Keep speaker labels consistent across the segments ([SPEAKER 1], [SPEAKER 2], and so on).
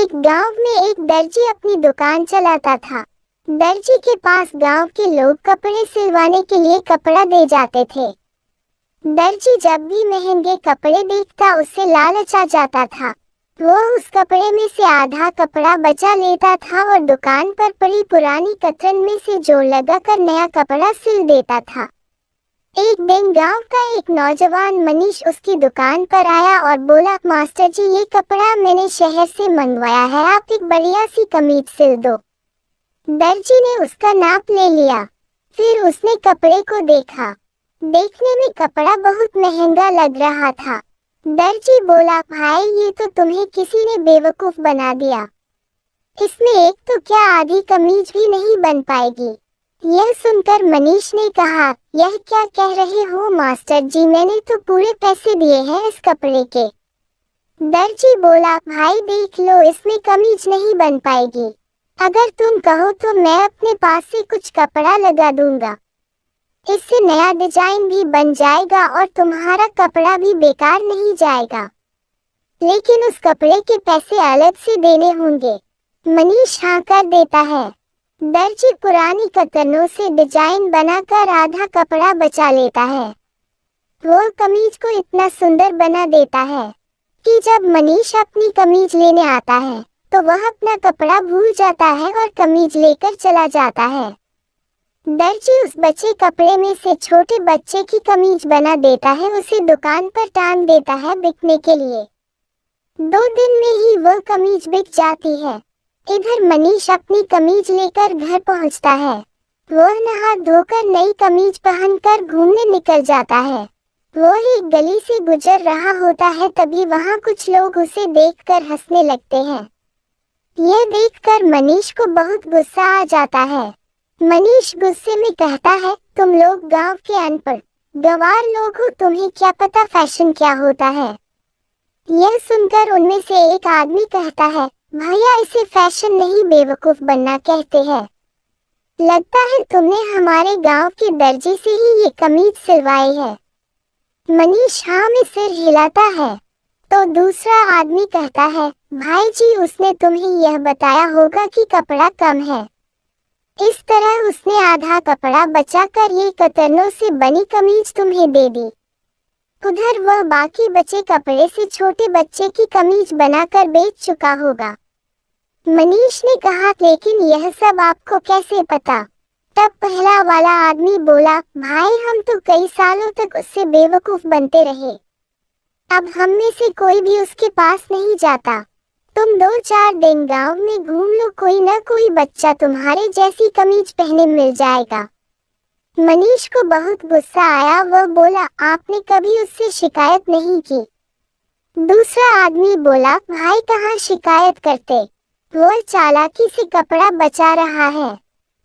[SPEAKER 1] एक गांव में एक दर्जी अपनी दुकान चलाता था। दर्जी के पास गांव के लोग कपड़े सिलवाने के लिए कपड़ा दे जाते थे। दर्जी जब भी महंगे कपड़े देखता उससे लालच आ जाता था। वो उस कपड़े में से आधा कपड़ा बचा लेता था और दुकान पर पड़ी पुरानी कतरन में से जोड़ लगाकर नया कपड़ा सिल देता था। एक दिन गांव का एक नौजवान मनीष उसकी दुकान पर आया और बोला, मास्टर जी, ये कपड़ा मैंने शहर से मंगवाया है, आप एक बढ़िया सी कमीज सिल दो। दर्जी ने उसका नाप ले लिया। फिर उसने कपड़े को देखा। देखने में कपड़ा बहुत महंगा लग रहा था। दर्जी बोला, भाई, ये तो तुम्हें किसी ने बेवकूफ बना दिया। इसमें एक तो क्या आधी कमीज भी नहीं बन पाएगी। यह सुनकर मनीष ने कहा, यह क्या कह रहे हो मास्टर जी, मैंने तो पूरे पैसे दिए हैं इस कपड़े के। दर्जी बोला, भाई देख लो, इसमें कमीज नहीं बन पाएगी। अगर तुम कहो तो मैं अपने पास से कुछ कपड़ा लगा दूंगा। इससे नया डिजाइन भी बन जाएगा और तुम्हारा कपड़ा भी बेकार नहीं जाएगा। लेकिन उस कपड़े के पैसे अलग से देने होंगे। मनीष हाँ कर देता है। दर्जी पुरानी कतरनों से डिजाइन बनाकर आधा कपड़ा बचा लेता है। वो कमीज को इतना सुंदर बना देता है कि जब मनीष अपनी कमीज लेने आता है तो वह अपना कपड़ा भूल जाता है और कमीज लेकर चला जाता है। दर्जी उस बचे कपड़े में से छोटे बच्चे की कमीज बना देता है, उसे दुकान पर टांग देता है बिकने के लिए। 2 दिन में ही वह कमीज बिक जाती है। इधर मनीष अपनी कमीज लेकर घर पहुंचता है। वह नहा धोकर नई कमीज पहनकर घूमने निकल जाता है। वो एक गली से गुजर रहा होता है, तभी वहां कुछ लोग उसे देखकर हंसने लगते हैं। यह देखकर मनीष को बहुत गुस्सा आ जाता है। मनीष गुस्से में कहता है, तुम लोग गांव के अनपढ़ गंवार लोग हो, तुम्हें क्या पता फैशन क्या होता है। यह सुनकर उनमें से एक आदमी कहता है, भैया, इसे फैशन नहीं बेवकूफ बनना कहते हैं। लगता है तुमने हमारे गांव के दर्जी से ही ये कमीज सिलवाई है। मनीष हाँ में सिर हिलाता है। तो दूसरा आदमी कहता है, भाई जी, उसने तुम्हें यह बताया होगा कि कपड़ा कम है। इस तरह उसने आधा कपड़ा बचाकर ये कतरनों से बनी कमीज तुम्हें दे दी। उधर वह बाकी बचे कपड़े से छोटे बच्चे की कमीज बनाकर बेच चुका होगा। मनीष ने कहा, लेकिन यह सब आपको कैसे पता? तब पहला वाला आदमी बोला, भाई, हम तो कई सालों तक उससे बेवकूफ बनते रहे। अब हम में से कोई भी उसके पास नहीं जाता। तुम 2-4 दिन गांव में घूम लो, कोई न कोई बच्चा तुम्हारे जैसी कमीज पहने मिल जाएगा। मनीष को बहुत गुस्सा आया। वह बोला, आपने कभी उससे शिकायत नहीं की। दूसरा आदमी बोला, भाई, कहाँ शिकायत करते, वो चालाकी से कपड़ा बचा रहा है,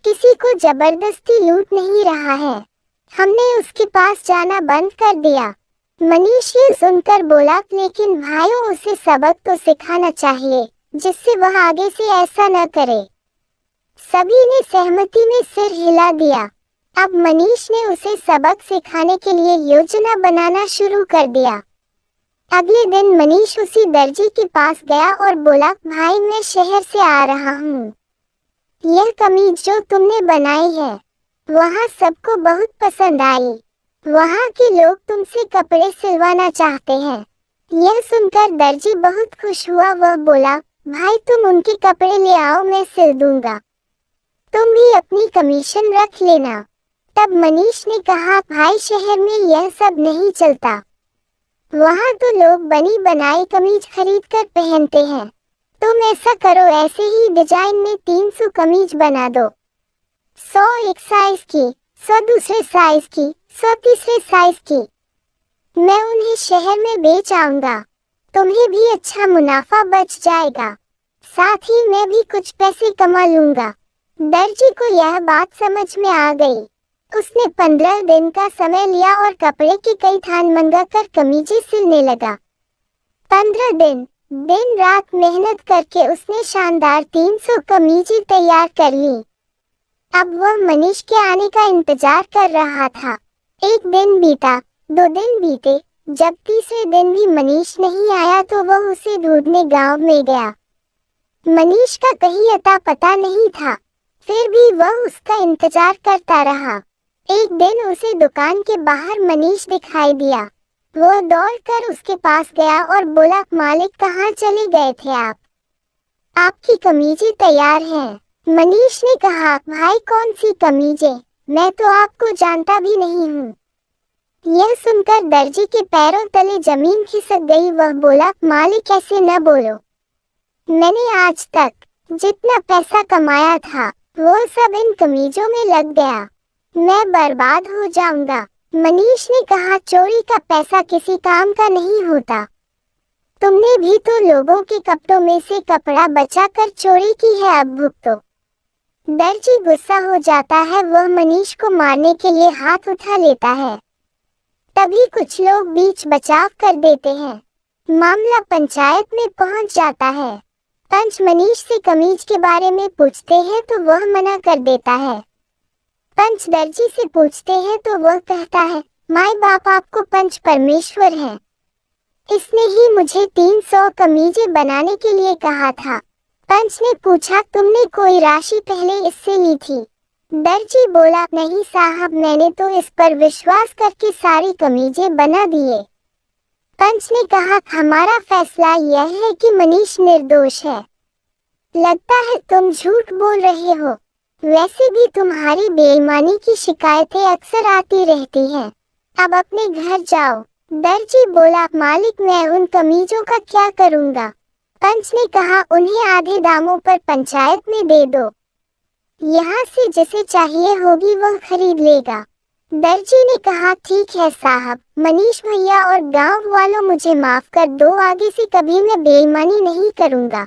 [SPEAKER 1] किसी को जबरदस्ती लूट नहीं रहा है। हमने उसके पास जाना बंद कर दिया। मनीष ये सुनकर बोला, लेकिन भाइयों, उसे सबक तो सिखाना चाहिए जिससे वह आगे से ऐसा न करे। सभी ने सहमति में सिर हिला दिया। अब मनीष ने उसे सबक सिखाने के लिए योजना बनाना शुरू कर दिया। अगले दिन मनीष उसी दर्जी के पास गया और बोला, भाई, मैं शहर से आ रहा हूँ। यह कमीज जो तुमने बनाई है वहाँ सबको बहुत पसंद आई। वहाँ के लोग तुमसे कपड़े सिलवाना चाहते हैं। यह सुनकर दर्जी बहुत खुश हुआ। वह बोला, भाई, तुम उनके कपड़े ले आओ, मैं सिल दूंगा। तुम भी अपनी कमीशन रख लेना। तब मनीष ने कहा, भाई, शहर में यह सब नहीं चलता। वहाँ तो लोग बनी बनाई कमीज खरीद कर पहनते हैं। तुम ऐसा करो, ऐसे ही डिजाइन में 300 कमीज बना दो। 100 एक साइज की, 100 दूसरे साइज की, 100 तीसरे साइज की। मैं उन्हें शहर में बेच आऊंगा। तुम्हें भी अच्छा मुनाफा बच जाएगा, साथ ही मैं भी कुछ पैसे कमा लूंगा। दर्जी को यह बात समझ में आ गई। उसने 15 दिन का समय लिया और कपड़े के कई थान मंगाकर कमीजें सिलने लगा। 15 दिन रात मेहनत करके उसने शानदार 300 कमीजें तैयार कर ली। अब वह मनीष के आने का इंतजार कर रहा था। 1 दिन बीता, 2 दिन बीते। जब तीसरे दिन भी मनीष नहीं आया तो वह उसे ढूंढने गांव में गया। मनीष का कहीं अता पता नहीं था, फिर भी वह उसका इंतजार करता रहा। एक दिन उसे दुकान के बाहर मनीष दिखाई दिया। वह दौड़कर उसके पास गया और बोला, मालिक कहाँ चले गए थे आप? आपकी कमीजें तैयार हैं। मनीष ने कहा, भाई कौन सी कमीजें, मैं तो आपको जानता भी नहीं हूँ। यह सुनकर दर्जी के पैरों तले जमीन खिसक गई। वह बोला, मालिक ऐसे न बोलो, मैंने आज तक जितना पैसा कमाया था वो सब इन कमीजों में लग गया, मैं बर्बाद हो जाऊंगा। मनीष ने कहा, चोरी का पैसा किसी काम का नहीं होता, तुमने भी तो लोगों के कपड़ों में से कपड़ा बचाकर चोरी की है, अब भुगतो। दर्जी गुस्सा हो जाता है। वह मनीष को मारने के लिए हाथ उठा लेता है। तभी कुछ लोग बीच बचाव कर देते हैं। मामला पंचायत में पहुंच जाता है। पंच मनीष से कमीज के बारे में पूछते हैं तो वह मना कर देता है। पंच दर्जी से पूछते हैं तो वह कहता है, माय बाप आपको पंच परमेश्वर है, इसने ही मुझे 300 कमीजें बनाने के लिए कहा था। पंच ने पूछा, तुमने कोई राशि पहले इससे ली थी? दर्जी बोला, नहीं साहब, मैंने तो इस पर विश्वास करके सारी कमीजें बना दिए। पंच ने कहा, हमारा फैसला यह है कि मनीष निर्दोष है। लगता है तुम झूठ बोल रहे हो, वैसे भी तुम्हारी बेईमानी की शिकायतें अक्सर आती रहती हैं। अब अपने घर जाओ। दर्जी बोला, मालिक मैं उन कमीजों का क्या करूँगा? पंच ने कहा, उन्हें आधे दामों पर पंचायत में दे दो, यहाँ से जिसे चाहिए होगी वह खरीद लेगा। दर्जी ने कहा, ठीक है साहब, मनीष भैया और गांव वालों मुझे माफ कर दो, आगे से कभी मैं बेईमानी नहीं करूँगा।